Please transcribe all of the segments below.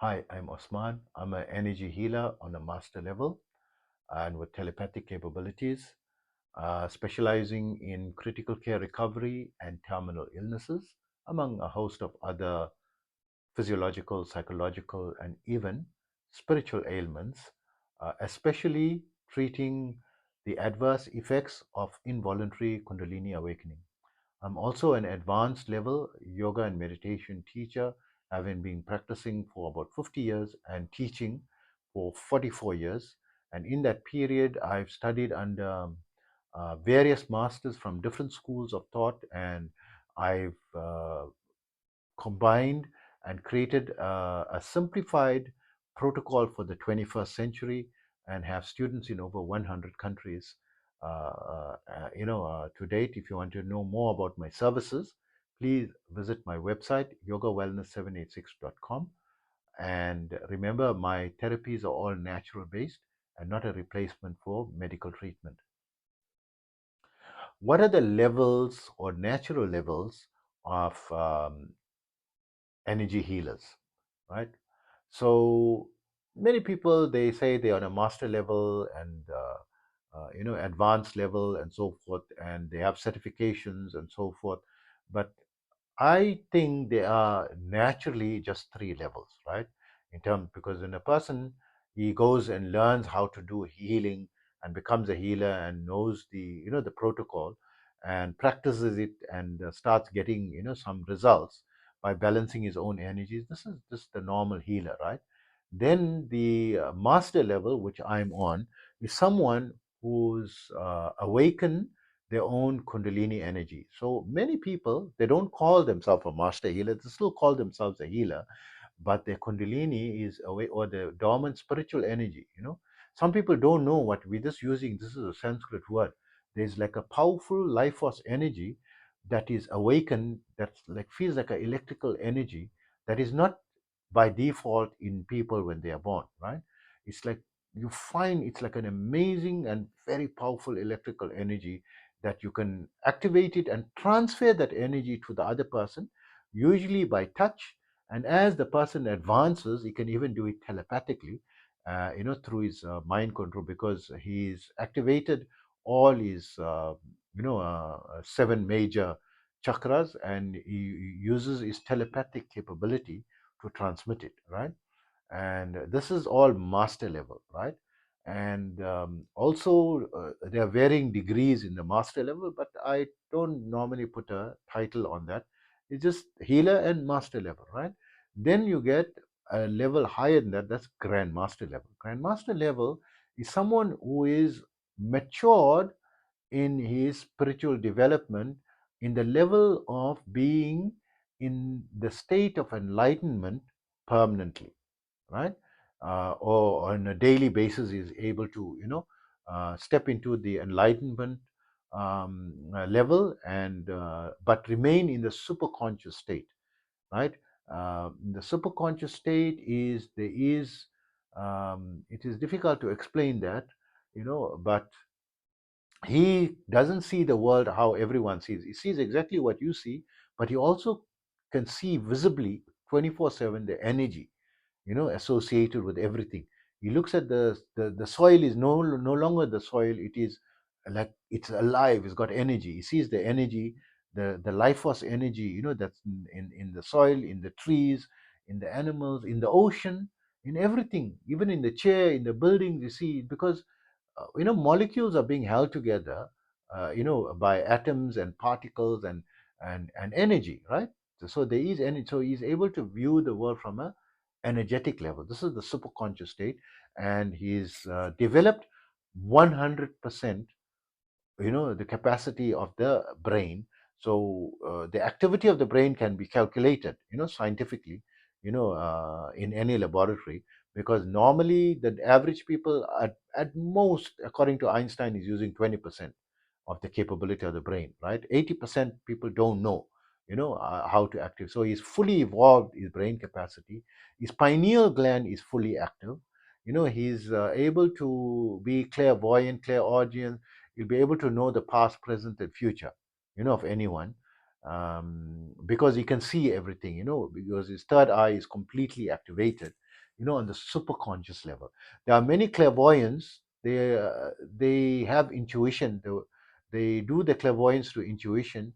Hi, I'm Osman. I'm an energy healer on a master level and with telepathic capabilities, specializing in critical care recovery and terminal illnesses, among a host of other physiological, psychological, and even spiritual ailments, especially treating the adverse effects of involuntary Kundalini awakening. I'm also an advanced level yoga and meditation teacher, having been practicing for about 50 years and teaching for 44 years. And in that period, I've studied under various masters from different schools of thought, and I've combined and created a simplified protocol for the 21st century and have students in over 100 countries. To date, if you want to know more about my services, please visit my website, yogawellness786.com. And remember, my therapies are all natural based and not a replacement for medical treatment. What are the levels or natural levels of energy healers, right? So many people, they say they're on a master level and advanced level and so forth, and they have certifications and so forth. But I think there are naturally just three levels, right? In terms, because when a person, he goes and learns how to do healing and becomes a healer and knows the protocol and practices it and starts getting some results by balancing his own energies. This is just the normal healer, right? Then the master level, which I'm on, is someone who's awakened their own Kundalini energy. So many people, they don't call themselves a master healer, they still call themselves a healer, but their Kundalini is away, or the dormant spiritual energy. Some people don't know what we're just using. This is a Sanskrit word. There's like a powerful life force energy that is awakened, that like feels like an electrical energy that is not by default in people when they are born, right? It's like you find it's like an amazing and very powerful electrical energy that you can activate it and transfer that energy to the other person, usually by touch. And as the person advances, he can even do it telepathically, through his mind control, because he's activated all his, seven major chakras, and he uses his telepathic capability to transmit it, right? And this is all master level, right? And also, there are varying degrees in the master level, but I don't normally put a title on that. It's just healer and master level, right? Then you get a level higher than that, that's grandmaster level. Grandmaster level is someone who is matured in his spiritual development, in the level of being in the state of enlightenment permanently, right? Or on a daily basis is able to step into the enlightenment level, and but remain in the superconscious state, right? The superconscious state is, there is, it is difficult to explain that, but he doesn't see the world how everyone sees. He sees exactly what you see, but he also can see visibly 24/7 the energy associated with everything. He looks at the soil is no longer the soil. It is like it's alive. It's got energy. He sees the energy, the life force energy, that's in the soil, in the trees, in the animals, in the ocean, in everything, even in the chair, in the buildings. You see, because molecules are being held together, by atoms and particles and energy, right? So there is energy. So he's able to view the world from a energetic level. This is the superconscious state, and he's developed 100%, the capacity of the brain. So the activity of the brain can be calculated, scientifically, in any laboratory, because normally the average people at most, according to Einstein, is using 20% of the capability of the brain, right? 80% people don't know, how to active. So he's fully evolved his brain capacity. His pineal gland is fully active. He's able to be clairvoyant, clairaudient. He'll be able to know the past, present, and future, of anyone, because he can see everything, because his third eye is completely activated. on the super conscious level. There are many clairvoyants. They have intuition. They do the clairvoyance to intuition.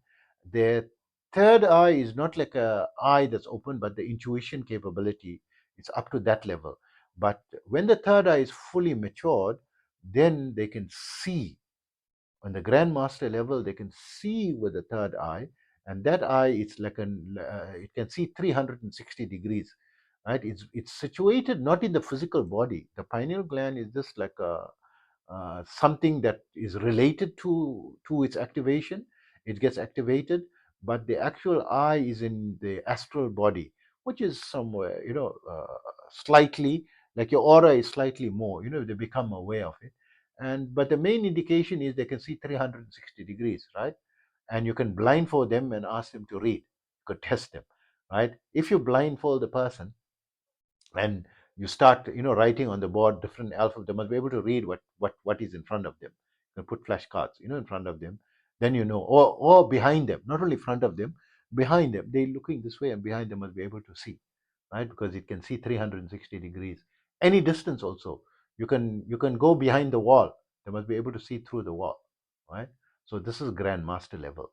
Their third eye is not like a eye that's open, but the intuition capability, it's up to that level. But when the third eye is fully matured, then they can see. On the grandmaster level, they can see with the third eye, and that eye, it's like it can see 360 degrees, right? It's situated not in the physical body. The pineal gland is just like a something that is related to its activation. It gets activated, but the actual eye is in the astral body, which is somewhere, slightly, like your aura is slightly more. They become aware of it, and but the main indication is they can see 360 degrees, right? And you can blindfold them and ask them to read. You could test them, right? If you blindfold the person and you start writing on the board different alphabet, they must be able to read what is in front of them. You can put flashcards in front of them, then or behind them, not only front of them, behind them. They looking this way, and behind them must be able to see, right? Because it can see 360 degrees, any distance. Also, you can go behind the wall. They must be able to see through the wall, right? So this is grandmaster level,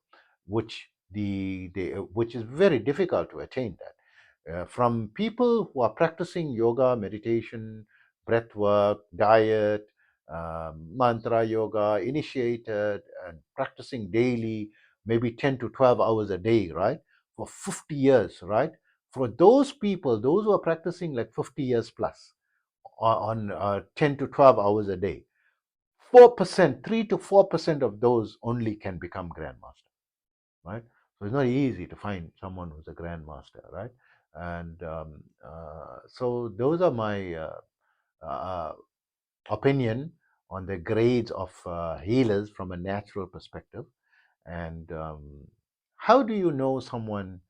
which is very difficult to attain that. From people who are practicing yoga, meditation, breath work, diet, mantra yoga, initiated, and practicing daily, maybe 10 to 12 hours a day, right? For 50 years, right? For those people, those who are practicing like 50 years plus on 10 to 12 hours a day, 4%, 3 to 4% of those only can become grandmaster, right? So it's not easy to find someone who's a grandmaster, right? And so those are my uh, opinion on the grades of healers from a natural perspective. And how do you know someone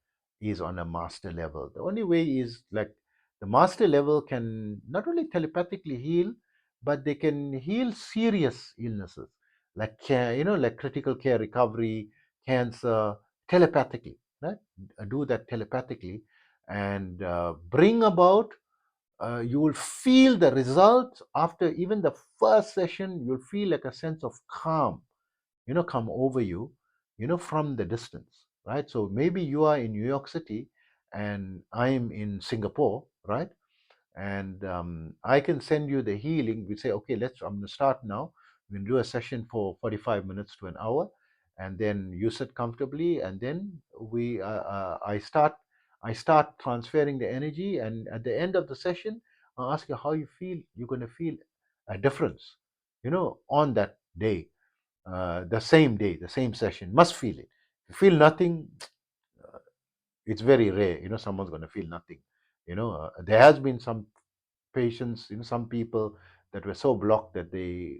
is on a master level? The only way is like the master level can not only telepathically heal, but they can heal serious illnesses like care, like critical care recovery, cancer, telepathically, right? Do that telepathically and bring about. You will feel the results after even the first session. You'll feel like a sense of calm come over you, from the distance, right? So maybe you are in New York City and I am in Singapore, right? And I can send you the healing. We say, okay, I'm going to start now. We're going to do a session for 45 minutes to an hour, and then you sit comfortably, and then I start transferring the energy, and at the end of the session, I ask you how you feel. You're going to feel a difference, on that day, the same day, the same session. Must feel it. If you feel nothing, uh, it's very rare. Someone's going to feel nothing. There has been some patients, some people that were so blocked that they,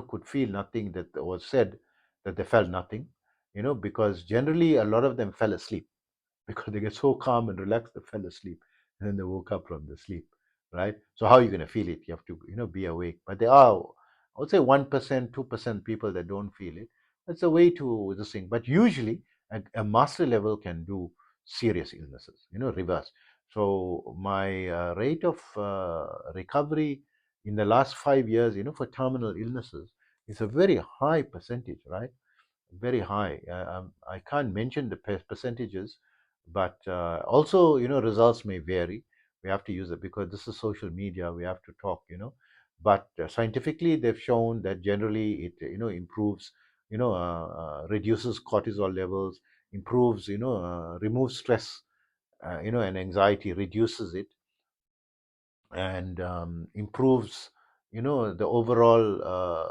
could feel nothing. That was said that they felt nothing. Because generally a lot of them fell asleep because they get so calm and relaxed, they fell asleep, and then they woke up from the sleep, right? So how are you going to feel it? You have to, be awake. But there are, I would say, 1%, 2% people that don't feel it. That's a way to this thing. But usually, a master level can do serious illnesses, reverse. So my rate of recovery in the last 5 years, for terminal illnesses, is a very high percentage, right? Very high. I can't mention the percentages, but also, results may vary. We have to use it because this is social media. We have to talk, But scientifically, they've shown that generally it, improves, reduces cortisol levels, improves, removes stress, and anxiety, reduces it, and improves the overall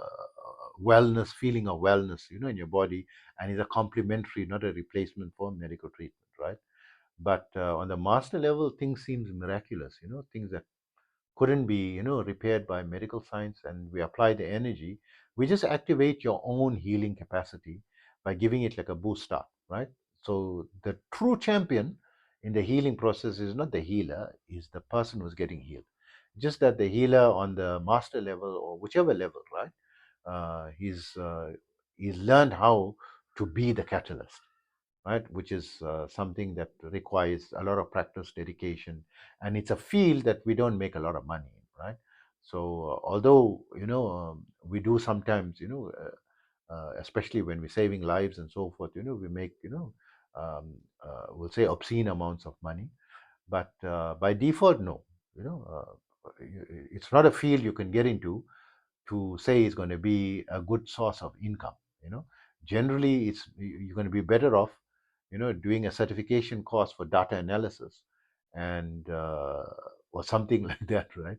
wellness, feeling of wellness, in your body, and is a complementary, not a replacement for medical treatment, right? But on the master level, things seems miraculous, things that couldn't be, repaired by medical science. And we apply the energy. We just activate your own healing capacity by giving it like a boost start, right? So the true champion in the healing process is not the healer, is the person who's getting healed. Just that the healer on the master level or whichever level, right? He's learned how to be the catalyst, right? Which is something that requires a lot of practice, dedication, and it's a field that we don't make a lot of money in, right? So although we do sometimes, especially when we're saving lives and so forth, we make we'll say obscene amounts of money, but by default, no. It's not a field you can get into to say is going to be a good source of income. you know Generally, you're going to be better off doing a certification course for data analysis, and or something like that, right?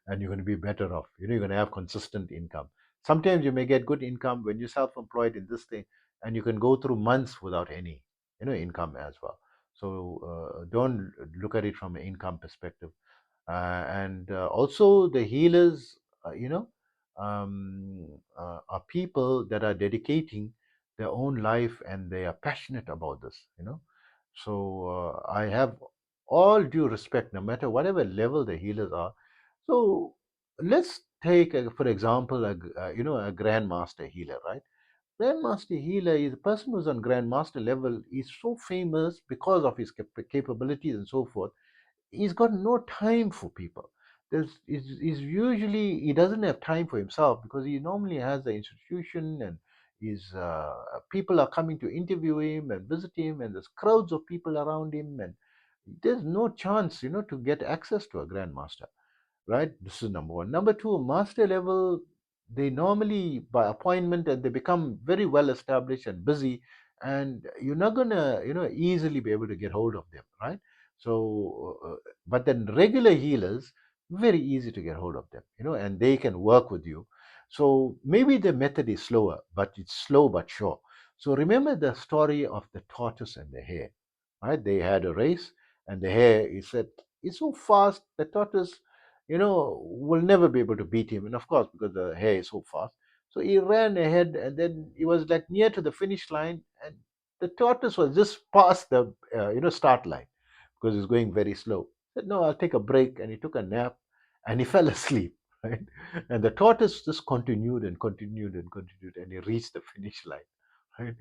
And you're going to be better off. You're going to have consistent income. Sometimes you may get good income when you're self-employed in this thing, and you can go through months without any income as well. So don't look at it from an income perspective. And also the healers, are people that are dedicating their own life, and they are passionate about this. So I have all due respect, no matter whatever level the healers are. So let's take, for example, a grandmaster healer, right? Grandmaster healer is a person who's on grandmaster level is so famous because of his capabilities and so forth. He's got no time for people. Is usually he doesn't have time for himself because he normally has the institution, and his people are coming to interview him and visit him, and there's crowds of people around him, and there's no chance to get access to a grandmaster, right? This is number one. Number two, master level, they normally by appointment, and they become very well established and busy, and you're not gonna easily be able to get hold of them, right? So but then regular healers, very easy to get hold of them, and they can work with you. So maybe the method is slower, but it's slow but sure. So remember the story of the tortoise and the hare, right? They had a race, and the hare, he said, it's so fast, the tortoise will never be able to beat him. And of course, because the hare is so fast. So he ran ahead, and then he was like near to the finish line, and the tortoise was just past the start line because he's going very slow. He said, "No, I'll take a break," and he took a nap, and he fell asleep. Right, and the tortoise just continued and continued and continued, and he reached the finish line, right,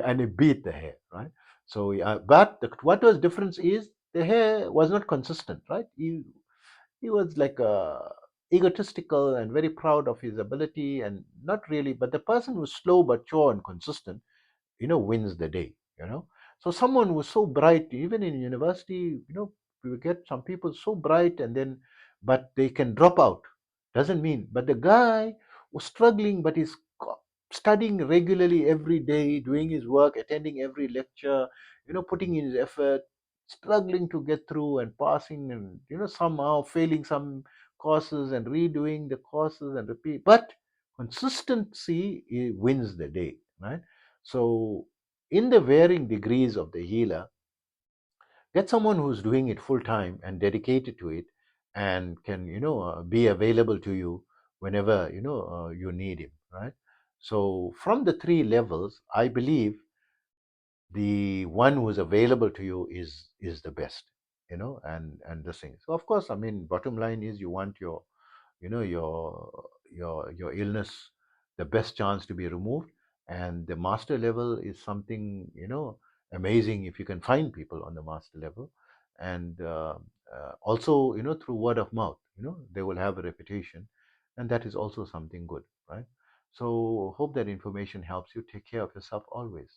and he beat the hare, right. So, but what was difference is the hare was not consistent, right. He was like egotistical and very proud of his ability, and not really. But the person who's slow but sure and consistent, wins the day. So someone who's so bright, even in university, we get some people so bright, and then but they can drop out. Doesn't mean. But the guy was struggling, but he's studying regularly every day, doing his work, attending every lecture, putting in his effort, struggling to get through and passing, and somehow failing some courses and redoing the courses and repeat. But consistency wins the day, right? So in the varying degrees of the healer, get someone who's doing it full time and dedicated to it, and can be available to you whenever you need him, right? So from the three levels, I believe the one who's available to you is the best, and this thing. So of course, I mean, bottom line is you want your you know your illness, the best chance to be removed. And the master level is something amazing if you can find people on the master level. And also through word of mouth, they will have a reputation, and that is also something good, right? So hope that information helps you. Take care of yourself always.